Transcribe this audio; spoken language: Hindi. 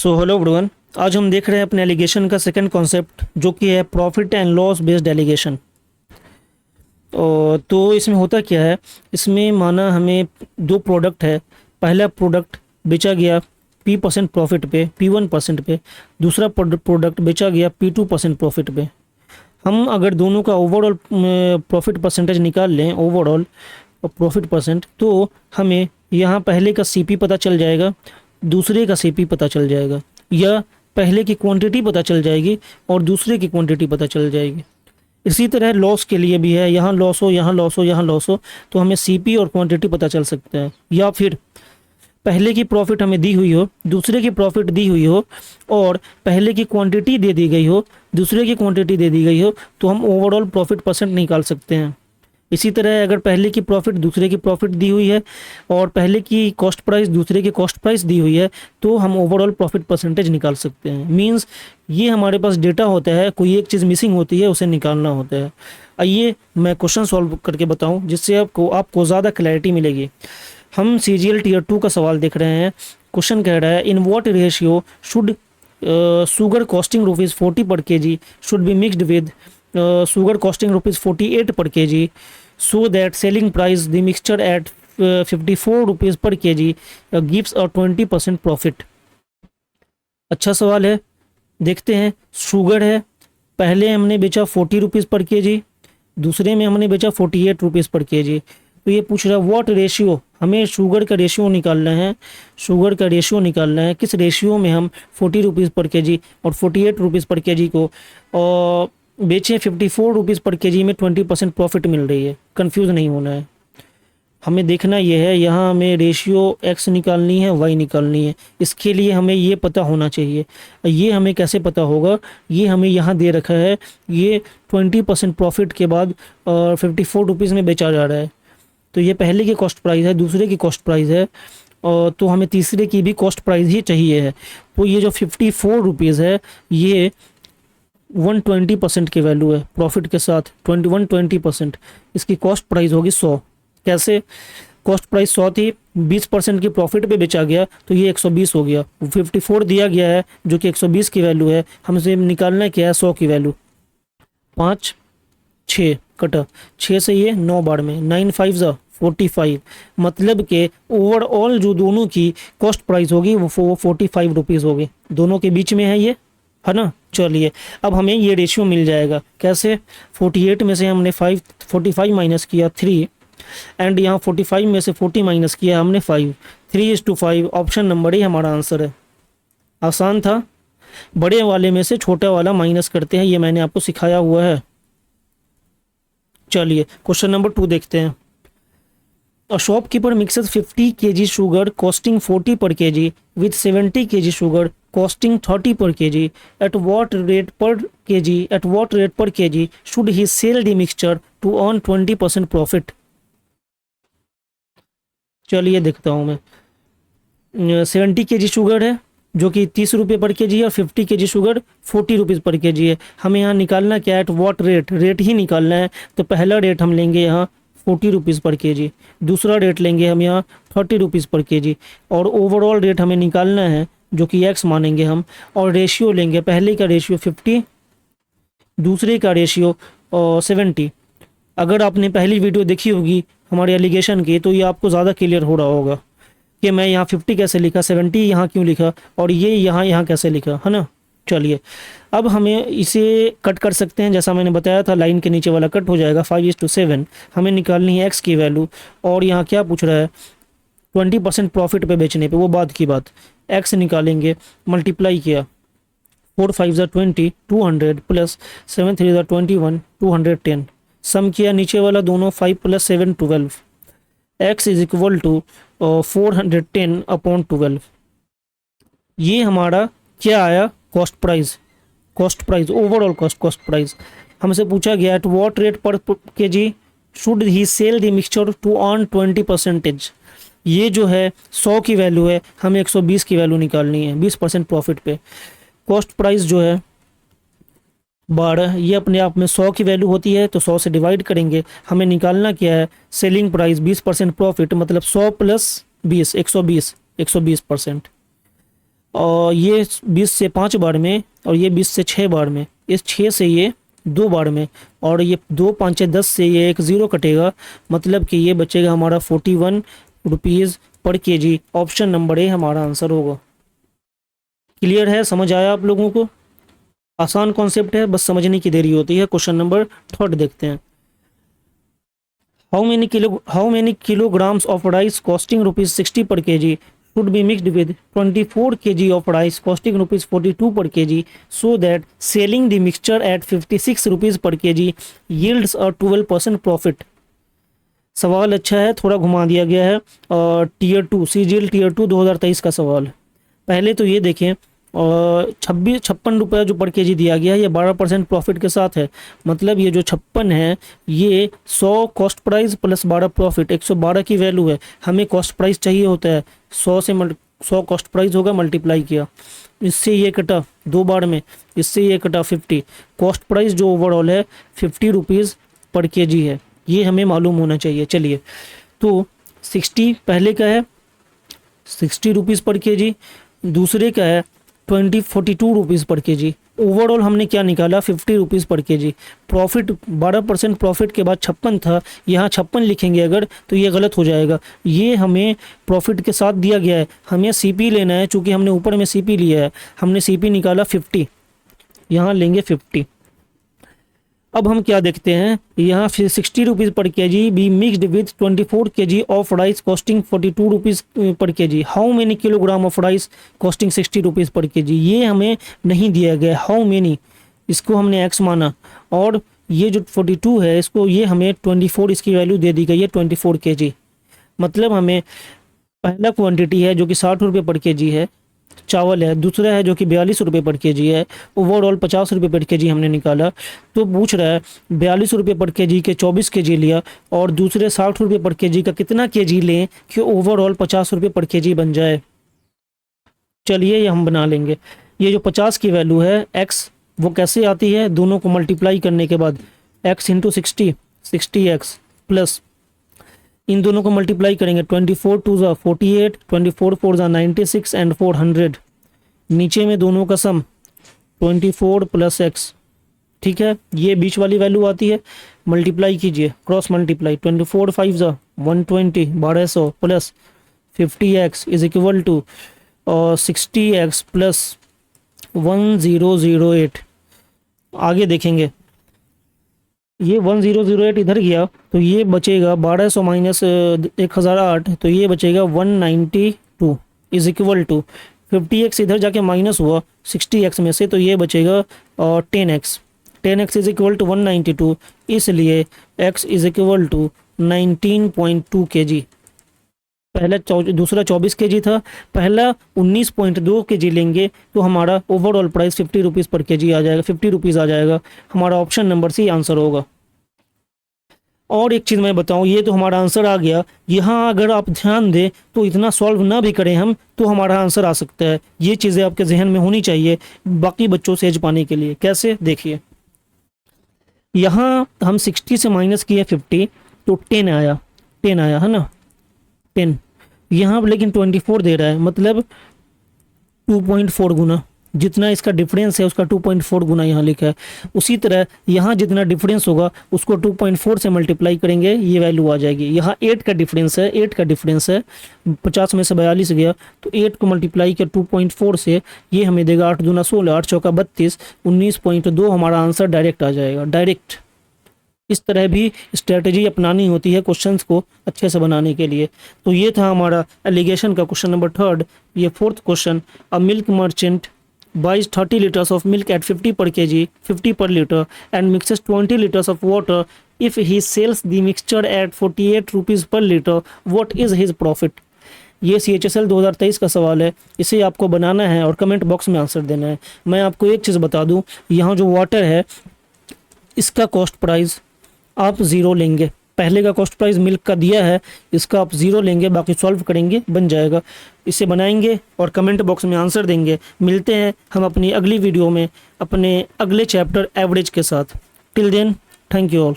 So hello everyone. आज हम देख रहे हैं अपने एलिगेशन का सेकंड कॉन्सेप्ट जो कि है profit and loss based alligation. तो इसमें होता क्या है, इसमें माना हमें दो प्रोडक्ट है। पहला प्रोडक्ट बेचा गया P% प्रॉफिट पे, P1% पे। दूसरा प्रोडक्ट बेचा गया P2% प्रॉफिट पे। हम अगर दोनों का ओवरऑल प्रॉफिट परसेंटेज निकाल लें, ओवरऑल प्रॉफिट परसेंट, तो हमें यहाँ पहले का CP पता चल जाएगा, दूसरे का CP पता चल जाएगा, या पहले की क्वांटिटी पता चल जाएगी और दूसरे की क्वांटिटी पता चल जाएगी। इसी तरह लॉस के लिए भी है, यहाँ लॉस हो, यहाँ लॉस हो, यहाँ लॉस हो, तो हमें CP और क्वांटिटी पता चल सकता है। या फिर पहले की प्रॉफिट हमें दी हुई हो, दूसरे की प्रॉफिट दी हुई हो, और पहले की क्वांटिटी दे दी गई हो, दूसरे की क्वांटिटी दे दी गई हो, तो हम ओवरऑल प्रॉफिट परसेंट निकाल सकते हैं। इसी तरह अगर पहले की प्रॉफिट दूसरे की प्रॉफिट दी हुई है और पहले की कॉस्ट प्राइस दूसरे की कॉस्ट प्राइस दी हुई है, तो हम ओवरऑल प्रॉफिट परसेंटेज निकाल सकते हैं। मींस ये हमारे पास डेटा होता है, कोई एक चीज़ मिसिंग होती है, उसे निकालना होता है। आइए मैं क्वेश्चन सॉल्व करके बताऊं, जिससे आपको ज़्यादा क्लैरिटी मिलेगी। हम CGL Tier 2 का सवाल देख रहे हैं। क्वेश्चन कह रहा है, in what ratio should sugar costing rupees 40 per kg should be mixed with sugar costing rupees 48 per kg, so that selling price the mixture at 54 rupees per kg gives a 20% profit। अच्छा सवाल है, देखते हैं। शुगर है, पहले हमने बेचा 40 रुपीज़ पर केजी, दूसरे में हमने बेचा 48 रुपीज़ पर केजी। तो ये पूछ रहा है व्हाट रेशियो, हमें शुगर का रेशियो निकालना है। शुगर का रेशियो निकालना है, किस रेशियो में हम 40 रुपीज़ पर केजी और 48 रुपीज़ पर केजी को बेचें 54 रुपीज़ पर केजी में 20% प्रॉफिट मिल रही है। कंफ्यूज नहीं होना है, हमें देखना ये है, यहाँ हमें रेशियो X निकालनी है, Y निकालनी है। इसके लिए हमें ये पता होना चाहिए। ये हमें कैसे पता होगा, ये हमें यहाँ दे रखा है, ये 20% प्रॉफिट के बाद 54 रुपीज़ में बेचा जा रहा है। तो ये पहले की कॉस्ट प्राइस है, दूसरे की कॉस्ट प्राइस है, और तो हमें तीसरे की भी कॉस्ट प्राइस ही चाहिए है। तो ये जो 54 रुपीज़ है, ये 120% की वैल्यू है प्रॉफिट के साथ, 120%। इसकी कॉस्ट प्राइस होगी 100। कैसे? कॉस्ट प्राइस 100 थी, 20% की प्रॉफिट पे बेचा गया, तो ये 120 हो गया। 54 दिया गया है जो कि 120 की वैल्यू है, हमसे निकालना क्या है, 100 की वैल्यू। 5 6 कटा, 6 से ये 9 बार में, 9 5 ज़ा 45। मतलब के ओवरऑल जो दोनों की कॉस्ट प्राइस होगी वो 45 रुपीज़ होगी। दोनों के बीच में है ये, है ना। चलिए अब हमें ये रेशियो मिल जाएगा। कैसे? 48 में से हमने 45 माइनस किया 3, एंड यहाँ 45 में से 40 माइनस किया हमने 5। 3:5 ऑप्शन नंबर ही हमारा आंसर है। आसान था। बड़े वाले में से छोटा वाला माइनस करते हैं, ये मैंने आपको सिखाया हुआ है। चलिए क्वेश्चन नंबर 2 देखते हैं। A shopkeeper mixes 50 kg sugar costing 40 per kg with 70 kg sugar costing 30 per kg. At what rate per kg should he sell the mixture to earn 20% profit? चलिए देखता हूँ मैं। 70 kg शुगर है जो कि 30 रुपये पर केजी है, और 50 kg sugar 40 rupees per KG है। हमें यहाँ निकालना क्या है, एट वॉट रेट ही निकालना है। तो पहला रेट हम लेंगे यहाँ 40 रुपीज़ पर केजी, दूसरा रेट लेंगे हम यहाँ 30 रुपीज़ पर केजी, और ओवरऑल रेट हमें निकालना है जो कि X मानेंगे हम, और रेशियो लेंगे। पहले का रेशियो 50, दूसरे का रेशियो 70। अगर आपने पहली वीडियो देखी होगी हमारे एलिगेशन की, तो ये आपको ज़्यादा क्लियर हो रहा होगा कि मैं यहाँ 50 कैसे लिखा, 70 यहाँ क्यों लिखा, और ये यहाँ कैसे लिखा, है ना। चलिए अब हमें इसे कट कर सकते हैं, जैसा मैंने बताया था, लाइन के नीचे वाला कट हो जाएगा। 5:7 हमें निकालनी है X की वैल्यू, और यहाँ क्या पूछ रहा है, 20% प्रॉफिट पे बेचने पे, वो बाद की बात। X निकालेंगे, मल्टीप्लाई किया, 4 5 ज़ा 20, 200 प्लस 7 3 ज़ा 21, 210। सम किया नीचे वाला दोनों, 5 + 7 12। X is equal to 410 upon 12। ये हमारा क्या आया, cost price overall cost price. हमसे पूछा गया एट व्हाट रेट पर kg should he sell the mixture to earn 20%। ये जो है 100 की वैल्यू है, हमें 120 की वैल्यू निकालनी है 20% प्रॉफिट पे। कॉस्ट प्राइस जो है 12, ये अपने आप में 100 की वैल्यू होती है, तो 100 से डिवाइड करेंगे। हमें निकालना क्या है, सेलिंग प्राइस 20% प्रॉफिट, मतलब 100 + 20 120 120%। और ये 20 से 5 बार में, और ये 20 से 6 बार में, इस 6 से ये 2 बार में, और ये 2 5 10 से ये एक ज़ीरो कटेगा, मतलब कि ये बचेगा हमारा 41 rupees per KG. Option number A हमारा आंसर होगा। क्लियर है, समझ आया आप लोगों को? आसान कॉन्सेप्ट है, बस समझने की देरी होती है। क्वेश्चन नंबर 3 देखते हैं। How many kilograms of rice costing rupees 60 per kg should be mixed with 24 kg of rice costing rupees 42 per kg so that selling the mixture at 56 rupees per kg yields a 12% profit? सवाल अच्छा है, थोड़ा घुमा दिया गया है। और टीयर 2 सीजीएल टीयर 2 2023 का सवाल। पहले तो ये देखें, और 56 रुपये जो पर केजी दिया गया है, ये 12% प्रॉफिट के साथ है। मतलब ये जो 56 है, ये 100 कॉस्ट प्राइस प्लस 12 प्रॉफिट, 112 की वैल्यू है। हमें कॉस्ट प्राइस चाहिए होता है, 100 कॉस्ट प्राइस होगा, मल्टीप्लाई किया, इससे ये कटा 2 बार में, इससे ये कटा 50। कॉस्ट प्राइस जो ओवरऑल है 50 रुपीज़ पर केजी है, ये हमें मालूम होना चाहिए। चलिए, तो 60 पहले का है 60 रुपीज़ पर केजी, दूसरे का है 42 रुपीज़ पर केजी। ओवरऑल हमने क्या निकाला, 50 rupees per KG. Profit 12% profit के बाद 56 था, यहाँ 56 लिखेंगे अगर तो ये गलत हो जाएगा। ये हमें प्रॉफिट के साथ दिया गया है, हमें सीपी लेना है, चूँकि हमने ऊपर में सीपी लिया है, हमने सीपी निकाला 50, यहाँ लेंगे 50। अब हम क्या देखते हैं, यहाँ फिर 60 rupees per kg be mixed with 24 kg of rice costing 42 rupees per kg. How many kilogram of rice costing 60 rupees per kg, ये हमें नहीं दिया गया। हाउ मेनी, इसको हमने एक्स माना, और ये जो 42 है, इसको ये हमें 24, इसकी वैल्यू दे दी गई है 24 kg। मतलब हमें पहला क्वांटिटी है जो कि 60 रुपये पर केजी है, चावल है, दूसरा है जो कि 42 रुपये पर केजी है, ओवरऑल 50 रुपये पर केजी हमने निकाला। तो पूछ रहा है 42 रुपये पर केजी के 24 केजी लिया, और दूसरे 60 रुपये पर केजी का कितना केजी लें कि ओवरऑल 50 रुपये पर केजी बन जाए। चलिए, ये हम बना लेंगे। ये जो 50 की वैल्यू है एक्स, वो कैसे आती है, दोनों को मल्टीप्लाई करने के बाद एक्स इंटू 60 एक्स प्लस इन दोनों को मल्टीप्लाई करेंगे, 24 2 ज़ा 48, 24 4 ज़ा 96 एंड 400। नीचे में दोनों का सम 24 प्लस एक्स, ठीक है, ये बीच वाली वैल्यू आती है। मल्टीप्लाई कीजिए, क्रॉस मल्टीप्लाई, 24 5 ज़ा 120 1200 plus 50x is equal to 60x plus 1008। आगे देखेंगे, ये 1008 इधर गया तो ये बचेगा 1200 माइनस 1008, तो ये बचेगा 192 इज इक्वल टू 50x इधर जाके माइनस हुआ 60x में से, तो ये बचेगा 10x इज इक्वल टू 192, इसलिए x is equal to 19.2 kg। पहला दूसरा 24 kg था, पहला 19.2 kg लेंगे तो हमारा overall price 50 rupees per KG आ जाएगा, 50 रुपीज़ आ जाएगा। हमारा ऑप्शन नंबर सी आंसर होगा। और एक चीज़ मैं बताऊं, ये तो हमारा आंसर आ गया। यहाँ अगर आप ध्यान दें तो इतना सॉल्व ना भी करें हम तो हमारा आंसर आ सकता है। ये चीज़ें आपके जहन में होनी चाहिए बाकी बच्चों से एज पाने के लिए। कैसे, देखिए, यहाँ हम 60 से माइनस किया 50 तो 10 आया है ना, 10। यहाँ लेकिन 24 दे रहा है, मतलब 2.4 गुना, जितना इसका डिफरेंस है उसका 2.4 गुना यहाँ लिखा है। उसी तरह यहाँ जितना डिफरेंस होगा उसको 2.4 से मल्टीप्लाई करेंगे, ये वैल्यू आ जाएगी। यहाँ 8 का डिफरेंस है, 50 में से 42 गया तो 8 को मल्टीप्लाई किया 2.4 से, ये हमें देगा 8 दूना 16, 8 चौका 32, 19.2 हमारा आंसर डायरेक्ट आ जाएगा, डायरेक्ट। इस तरह भी स्ट्रेटजी अपनानी होती है क्वेश्चंस को अच्छे से बनाने के लिए। तो ये था हमारा एलिगेशन का क्वेश्चन नंबर 3। ये 4th question, a milk merchant buys 30 liters of milk at 50 per kg, 50 per liter and mixes 20 liters of water. If he sells the mixture at 48 rupees per liter, what is his profit? ये CHSL 2023 का सवाल है, इसे आपको बनाना है और कमेंट बॉक्स में आंसर देना है। मैं आपको एक चीज़ बता दूं, यहाँ जो वाटर है इसका कॉस्ट प्राइस आप 0 लेंगे। पहले का कॉस्ट प्राइस मिल्क का दिया है, इसका आप 0 लेंगे, बाकी सॉल्व करेंगे, बन जाएगा। इसे बनाएंगे और कमेंट बॉक्स में आंसर देंगे। मिलते हैं हम अपनी अगली वीडियो में अपने अगले चैप्टर एवरेज के साथ। Till then, thank you all.